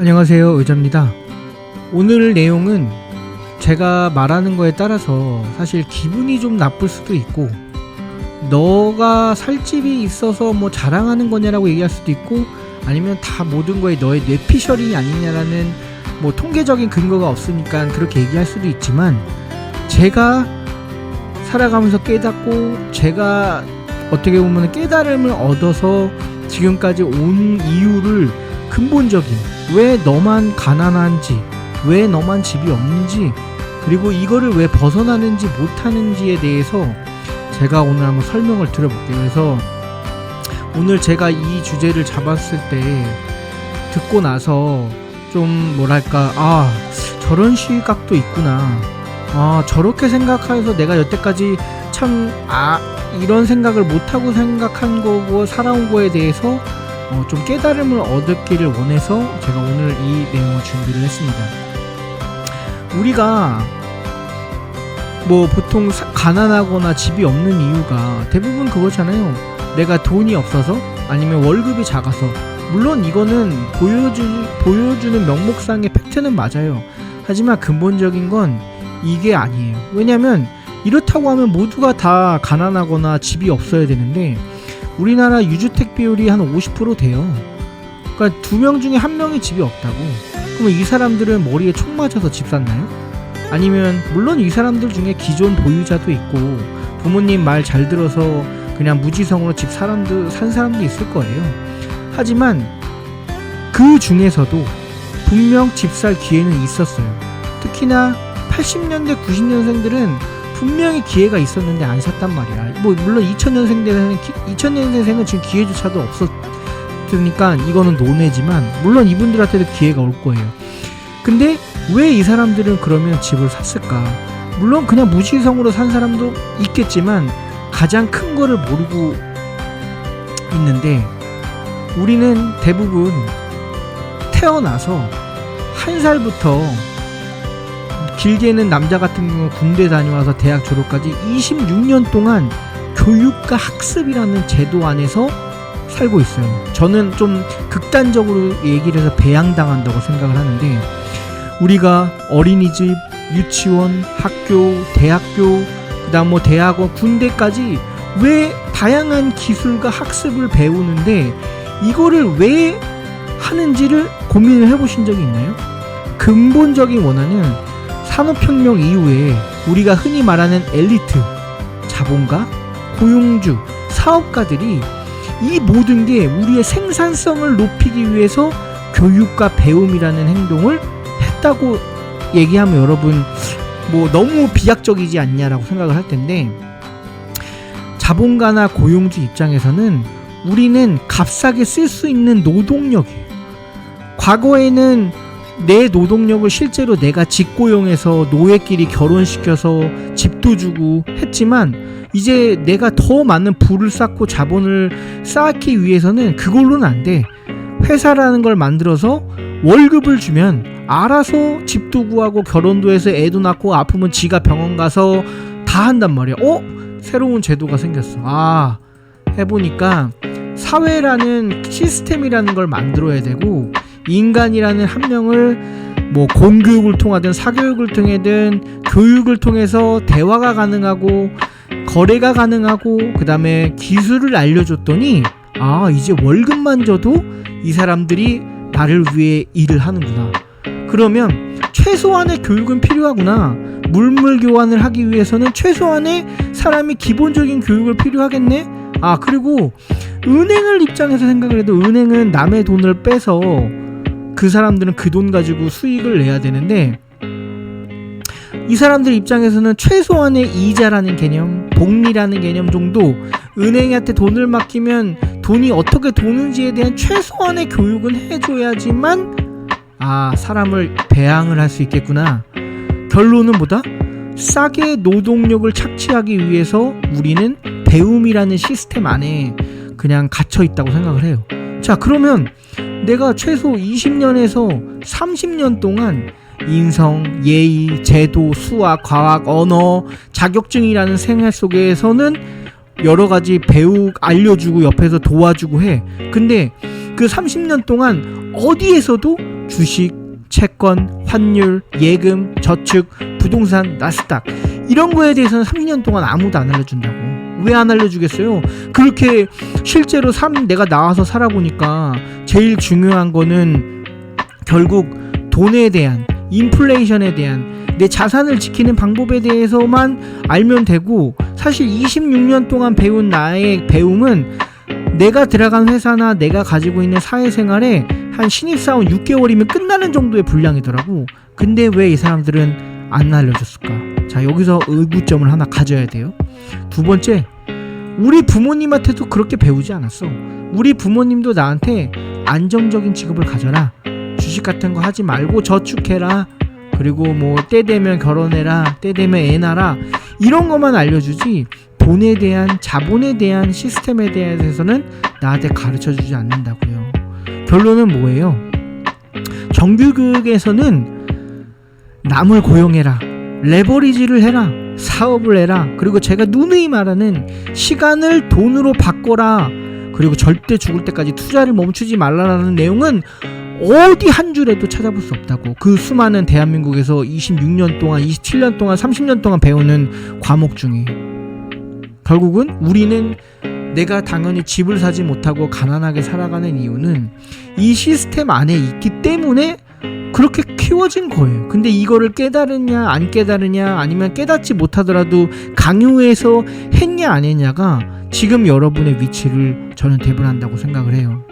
안녕하세요, 의자입니다. 오늘 내용은 제가 말하는 거에 따라서 사실 기분이 좀 나쁠 수도 있고, 너가 살 집이 있어서 뭐 자랑하는 거냐라고 얘기할 수도 있고, 아니면 다 모든 거에 너의 뇌피셜이 아니냐라는 뭐 통계적인 근거가 없으니까 그렇게 얘기할 수도 있지만, 제가 살아가면서 깨닫고 제가 어떻게 보면 깨달음을 얻어서 지금까지 온 이유를 근본적인, 왜 너만 가난한지, 왜 너만 집이 없는지, 그리고 이거를 왜 벗어나는지 못하는지에 대해서 제가 오늘 한번 설명을 드려볼게요. 그래서 오늘 제가 이 주제를 잡았을 때 듣고 나서 좀 뭐랄까, 저런 시각도 있구나, 저렇게 생각해서 내가 여태까지 참 이런 생각을 못하고 생각한 거고 살아온 거에 대해서 좀 깨달음을 얻기를 원해서 제가 오늘 이 내용을 준비를 했습니다. 우리가 뭐 보통 가난하거나 집이 없는 이유가 대부분 그거잖아요. 내가 돈이 없어서, 아니면 월급이 작아서. 물론 이거는 보여주는 명목상의 팩트는 맞아요. 하지만 근본적인 건 이게 아니에요. 왜냐면 이렇다고 하면 모두가 다 가난하거나 집이 없어야 되는데, 우리나라 유주택 비율이 한 50% 돼요. 그러니까 2명 중에 1명이 집이 없다고. 그러면 이 사람들은 머리에 총 맞아서 집 샀나요? 아니면 물론 이 사람들 중에 기존 보유자도 있고 부모님 말 잘 들어서 그냥 무지성으로 집 산 사람도 있을 거예요. 하지만 그 중에서도 분명 집 살 기회는 있었어요. 특히나 80년대 90년생들은 분명히 기회가 있었는데 안 샀단 말이야. 뭐 물론 2000년생은 지금 기회조차도 없었으니까 이거는 논외지만, 물론 이분들한테도 기회가 올 거예요. 근데 왜 이 사람들은 그러면 집을 샀을까? 물론 그냥 무지성으로 산 사람도 있겠지만 가장 큰 거를 모르고 있는데, 우리는 대부분 태어나서 1살부터, 길게는 남자 같은 경우는 군대 다녀와서 대학 졸업까지 26년 동안 교육과 학습이라는 제도 안에서 살고 있어요. 저는 좀 극단적으로 얘기를 해서 배양당한다고 생각을 하는데, 우리가 어린이집, 유치원, 학교, 대학교, 그 다음 뭐 대학원, 군대까지 왜 다양한 기술과 학습을 배우는데 이거를 왜 하는지를 고민을 해보신 적이 있나요? 근본적인 원한은 산업혁명 이후에 우리가 흔히 말하는 엘리트, 자본가, 고용주, 사업가들이 이 모든 게 우리의 생산성을 높이기 위해서 교육과 배움이라는 행동을 했다고 얘기하면 여러분 뭐 너무 비약적이지 않냐라고 생각을 할 텐데, 자본가나 고용주 입장에서는 우리는 값싸게 쓸 수 있는 노동력이에요. 과거에는 내 노동력을 실제로 내가 직고용해서 노예끼리 결혼시켜서 집도 주고 했지만, 이제 내가 더 많은 부를 쌓고 자본을 쌓기 위해서는 그걸로는 안 돼. 회사라는 걸 만들어서 월급을 주면 알아서 집도 구하고 결혼도 해서 애도 낳고 아프면 지가 병원 가서 다 한단 말이야. 새로운 제도가 생겼어. 해보니까 사회라는 시스템이라는 걸 만들어야 되고, 인간이라는 한 명을 뭐 공교육을 통하든 사교육을 통하든 교육을 통해서 대화가 가능하고 거래가 가능하고 그 다음에 기술을 알려줬더니 이제 월급만 줘도 이 사람들이 나를 위해 일을 하는구나. 그러면 최소한의 교육은 필요하구나. 물물 교환을 하기 위해서는 최소한의 사람이 기본적인 교육을 필요하겠네. 그리고 은행을 입장에서 생각을 해도, 은행은 남의 돈을 빼서 그 사람들은 그 돈 가지고 수익을 내야 되는데, 이 사람들 입장에서는 최소한의 이자라는 개념, 복리라는 개념 정도, 은행한테 돈을 맡기면 돈이 어떻게 도는지에 대한 최소한의 교육은 해줘야지만 사람을 배양을 할 수 있겠구나. 결론은 뭐다? 싸게 노동력을 착취하기 위해서 우리는 배움이라는 시스템 안에 그냥 갇혀 있다고 생각을 해요. 자, 그러면 내가 최소 20년에서 30년 동안 인성, 예의, 제도, 수학, 과학, 언어, 자격증이라는 생활 속에서는 여러 가지 알려주고 옆에서 도와주고 해. 근데 그 30년 동안 어디에서도 주식, 채권, 환율, 예금, 저축, 부동산, 나스닥 이런 거에 대해서는 30년 동안 아무도 안 알려준다고. 왜 안 알려주겠어요? 그렇게 실제로 내가 나와서 살아보니까 제일 중요한 거는 결국 돈에 대한, 인플레이션에 대한 내 자산을 지키는 방법에 대해서만 알면 되고, 사실 26년 동안 배운 나의 배움은 내가 들어간 회사나 내가 가지고 있는 사회생활에 한 신입사원 6개월이면 끝나는 정도의 분량이더라고. 근데 왜 이 사람들은 안 알려줬을까? 자, 여기서 의구점을 하나 가져야 돼요. 두 번째, 우리 부모님한테도 그렇게 배우지 않았어. 우리 부모님도 나한테 안정적인 직업을 가져라, 주식 같은 거 하지 말고 저축해라, 그리고 뭐 때 되면 결혼해라, 때 되면 애 낳아라, 이런 것만 알려주지 돈에 대한, 자본에 대한 시스템에 대해서는 나한테 가르쳐주지 않는다고요. 결론은 뭐예요? 정규교육에서는 남을 고용해라, 레버리지를 해라, 사업을 해라, 그리고 제가 누누이 말하는 시간을 돈으로 바꿔라, 그리고 절대 죽을 때까지 투자를 멈추지 말라라는 내용은 어디 한 줄에도 찾아볼 수 없다고. 그 수많은 대한민국에서 26년 동안, 27년 동안, 30년 동안 배우는 과목 중에 결국은 우리는 내가 당연히 집을 사지 못하고 가난하게 살아가는 이유는 이 시스템 안에 있기 때문에 그렇게 키워진 거예요. 근데 이거를 깨달으냐 안 깨달으냐, 아니면 깨닫지 못하더라도 강요해서 했냐 안 했냐가 지금 여러분의 위치를 저는 대변한다고 생각을 해요.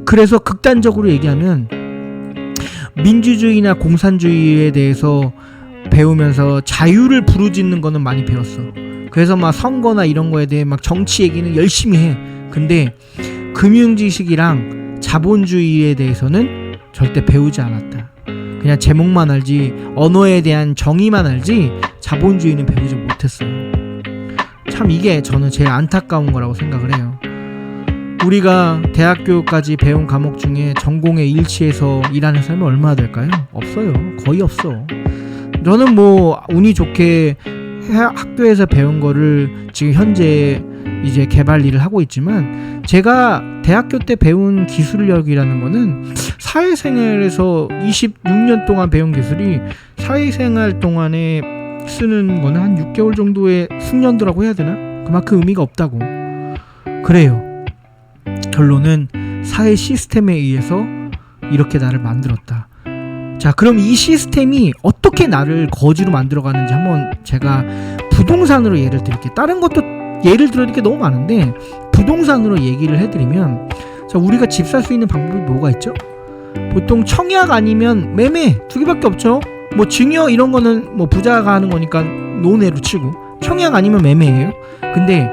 그래서 극단적으로 얘기하면 민주주의나 공산주의에 대해서 배우면서 자유를 부르짖는 거는 많이 배웠어. 그래서 막 선거나 이런 거에 대해 막 정치 얘기는 열심히 해. 근데 금융지식이랑 자본주의에 대해서는 절대 배우지 않았다. 그냥 제목만 알지, 언어에 대한 정의만 알지 자본주의는 배우지 못했어요. 참 이게 저는 제일 안타까운 거라고 생각을 해요. 우리가 대학교까지 배운 과목 중에 전공에 일치해서 일하는 사람이 얼마나 될까요? 없어요. 거의 없어. 저는 뭐 운이 좋게 학교에서 배운 거를 지금 현재 이제 개발 일을 하고 있지만, 제가 대학교 때 배운 기술력이라는 거는 사회생활에서 26년 동안 배운 기술이 사회생활 동안에 쓰는 거는 한 6개월 정도의 숙련도라고 해야 되나? 그만큼 의미가 없다고. 그래요. 결론은 사회 시스템에 의해서 이렇게 나를 만들었다. 자, 그럼 이 시스템이 어떻게 나를 거지로 만들어가는지 한번 제가 부동산으로 예를 드릴게요. 다른 것도 예를 들어드릴 게 너무 많은데 부동산으로 얘기를 해드리면, 자, 우리가 집 살 수 있는 방법이 뭐가 있죠? 보통 청약 아니면 매매 두 개밖에 없죠. 뭐 증여 이런 거는 뭐 부자가 하는 거니까 논외로 치고, 청약 아니면 매매예요. 근데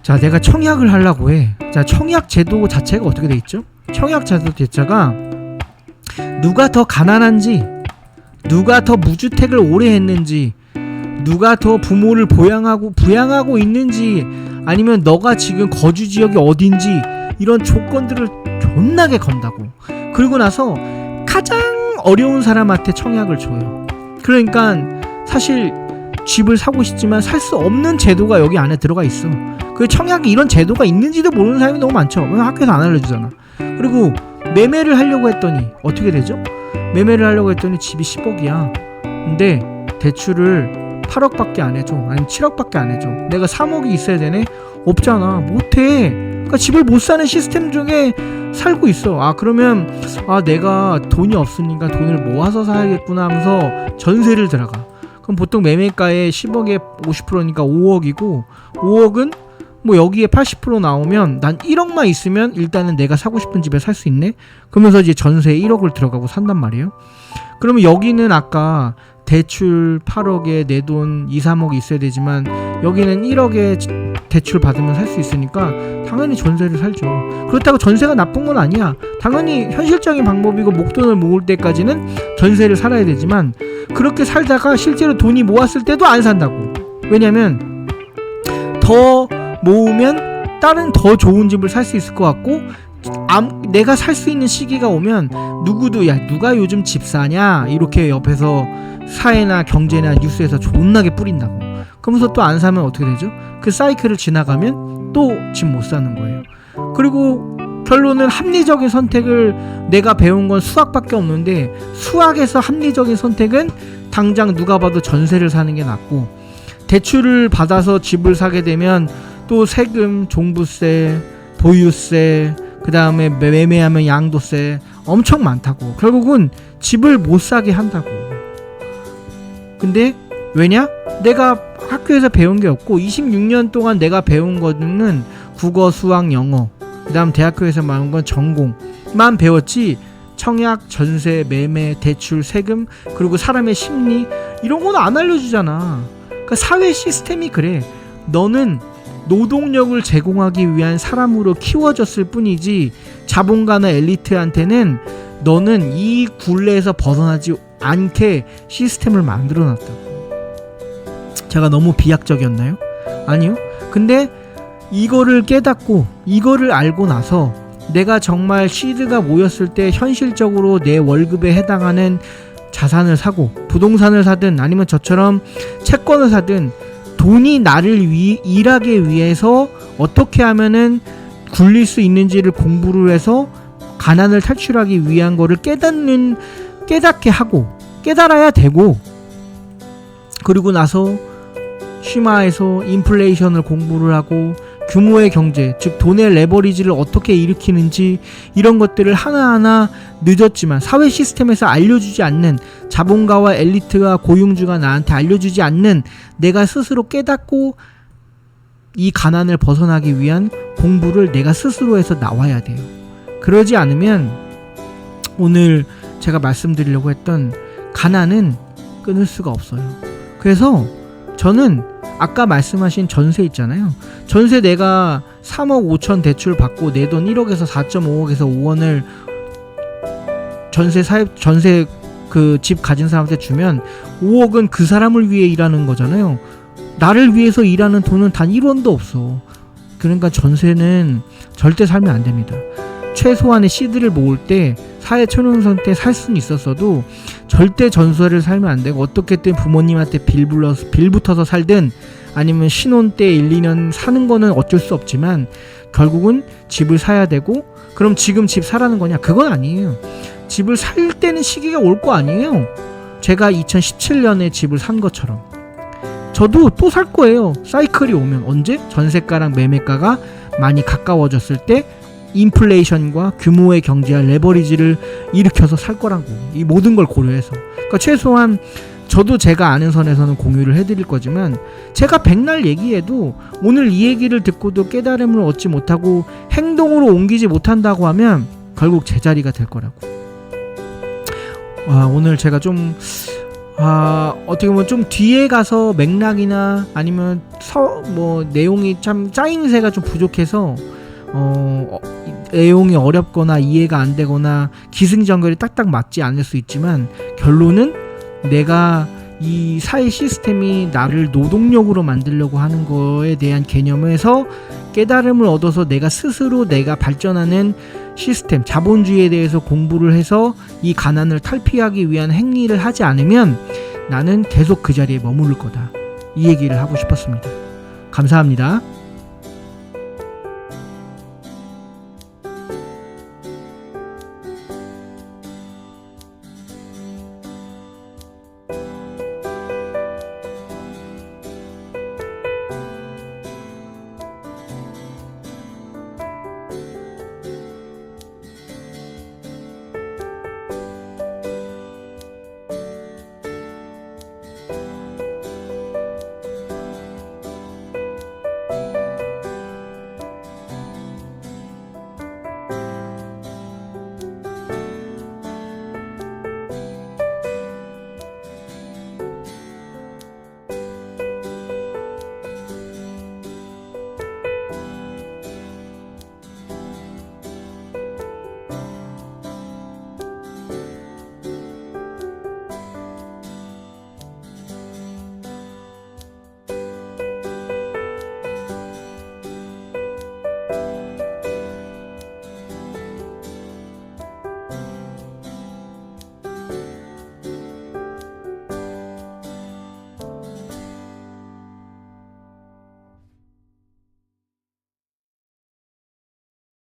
자, 내가 청약을 하려고 해. 자, 청약 제도 자체가 어떻게 돼 있죠? 청약 제도 자체가 누가 더 가난한지, 누가 더 무주택을 오래 했는지, 누가 더 부모를 부양하고 있는지, 아니면 너가 지금 거주 지역이 어딘지, 이런 조건들을 존나게 건다고. 그리고 나서 가장 어려운 사람한테 청약을 줘요. 그러니까 사실 집을 사고 싶지만 살 수 없는 제도가 여기 안에 들어가 있어. 그 청약이 이런 제도가 있는지도 모르는 사람이 너무 많죠. 왜 학교에서 안 알려주잖아. 그리고 매매를 하려고 했더니 어떻게 되죠? 매매를 하려고 했더니 집이 10억이야. 근데 대출을 8억밖에 안 해줘. 아니면 7억밖에 안 해줘. 내가 3억이 있어야 되네? 없잖아. 못해. 그러니까 집을 못 사는 시스템 중에 살고 있어. 아, 그러면 내가 돈이 없으니까 돈을 모아서 사야겠구나 하면서 전세를 들어가. 그럼 보통 매매가의 10억에 50%니까 5억이고, 5억은 뭐 여기에 80% 나오면 난 1억만 있으면 일단은 내가 사고 싶은 집에 살 수 있네? 그러면서 이제 전세에 1억을 들어가고 산단 말이에요. 그러면 여기는 아까 대출 8억에 내 돈 2, 3억이 있어야 되지만 여기는 1억에 대출 받으면 살 수 있으니까 당연히 전세를 살죠. 그렇다고 전세가 나쁜 건 아니야. 당연히 현실적인 방법이고 목돈을 모을 때까지는 전세를 살아야 되지만, 그렇게 살다가 실제로 돈이 모았을 때도 안 산다고. 왜냐면 더 모으면 다른 더 좋은 집을 살 수 있을 것 같고, 내가 살 수 있는 시기가 오면 누구도 야 누가 요즘 집 사냐 이렇게 옆에서 사회나 경제나 뉴스에서 존나게 뿌린다고. 그러면서 또 안 사면 어떻게 되죠? 그 사이클을 지나가면 또 집 못 사는 거예요. 그리고 결론은 합리적인 선택을 내가 배운 건 수학밖에 없는데 수학에서 합리적인 선택은 당장 누가 봐도 전세를 사는 게 낫고 대출을 받아서 집을 사게 되면 또 세금, 종부세, 보유세, 그 다음에 매매하면 양도세 엄청 많다고. 결국은 집을 못 사게 한다고. 근데 왜냐? 내가 학교에서 배운 게 없고 26년 동안 내가 배운 거는 국어, 수학, 영어, 그 다음 대학교에서 배운 건 전공만 배웠지 청약, 전세, 매매, 대출, 세금, 그리고 사람의 심리 이런 건 안 알려주잖아. 그러니까 사회 시스템이 그래. 너는 노동력을 제공하기 위한 사람으로 키워졌을 뿐이지 자본가나 엘리트한테는 너는 이 굴레에서 벗어나지 않게 시스템을 만들어놨다고. 제가 너무 비약적이었나요? 아니요. 근데 이거를 깨닫고 이거를 알고 나서 내가 정말 시드가 모였을 때 현실적으로 내 월급에 해당하는 자산을 사고 부동산을 사든 아니면 저처럼 채권을 사든 돈이 나를 일하기 위해서 어떻게 하면은 굴릴 수 있는지를 공부를 해서 가난을 탈출하기 위한 거를 깨닫게 하고 깨달아야 되고, 그리고 나서 쉬마에서 인플레이션을 공부를 하고 규모의 경제, 즉 돈의 레버리지를 어떻게 일으키는지 이런 것들을 하나하나 늦었지만 사회 시스템에서 알려주지 않는, 자본가와 엘리트가 고용주가 나한테 알려주지 않는 내가 스스로 깨닫고 이 가난을 벗어나기 위한 공부를 내가 스스로 해서 나와야 돼요. 그러지 않으면 오늘 제가 말씀드리려고 했던 가난은 끊을 수가 없어요. 그래서 저는 아까 말씀하신 전세 있잖아요. 전세 내가 3억 5천 대출 받고 내 돈 1억에서 4.5억에서 5원을 전세 그 집 가진 사람한테 주면 5억은 그 사람을 위해 일하는 거잖아요. 나를 위해서 일하는 돈은 단 1원도 없어. 그러니까 전세는 절대 살면 안 됩니다. 최소한의 시드를 모을 때 사회초년생 때 살 수는 있었어도 절대 전세를 살면 안 되고, 어떻게든 부모님한테 빌 붙어서 살든 아니면 신혼 때 1, 2년 사는 거는 어쩔 수 없지만 결국은 집을 사야 되고, 그럼 지금 집 사라는 거냐? 그건 아니에요. 집을 살 때는 시기가 올 거 아니에요. 제가 2017년에 집을 산 것처럼 저도 또 살 거예요. 사이클이 오면. 언제? 전세가랑 매매가가 많이 가까워졌을 때 인플레이션과 규모의 경제와 레버리지를 일으켜서 살 거라고. 이 모든 걸 고려해서. 그러니까 최소한 저도 제가 아는 선에서는 공유를 해드릴 거지만, 제가 백날 얘기해도 오늘 이 얘기를 듣고도 깨달음을 얻지 못하고 행동으로 옮기지 못한다고 하면 결국 제자리가 될 거라고. 오늘 제가 좀 어떻게 보면 좀 뒤에 가서 맥락이나 아니면 내용이 참 짜임새가 좀 부족해서 내용이 어렵거나 이해가 안 되거나 기승전결이 딱딱 맞지 않을 수 있지만, 결론은 내가 이 사회 시스템이 나를 노동력으로 만들려고 하는 거에 대한 개념에서 깨달음을 얻어서 내가 스스로 내가 발전하는 시스템, 자본주의에 대해서 공부를 해서 이 가난을 탈피하기 위한 행위를 하지 않으면 나는 계속 그 자리에 머무를 거다. 이 얘기를 하고 싶었습니다. 감사합니다.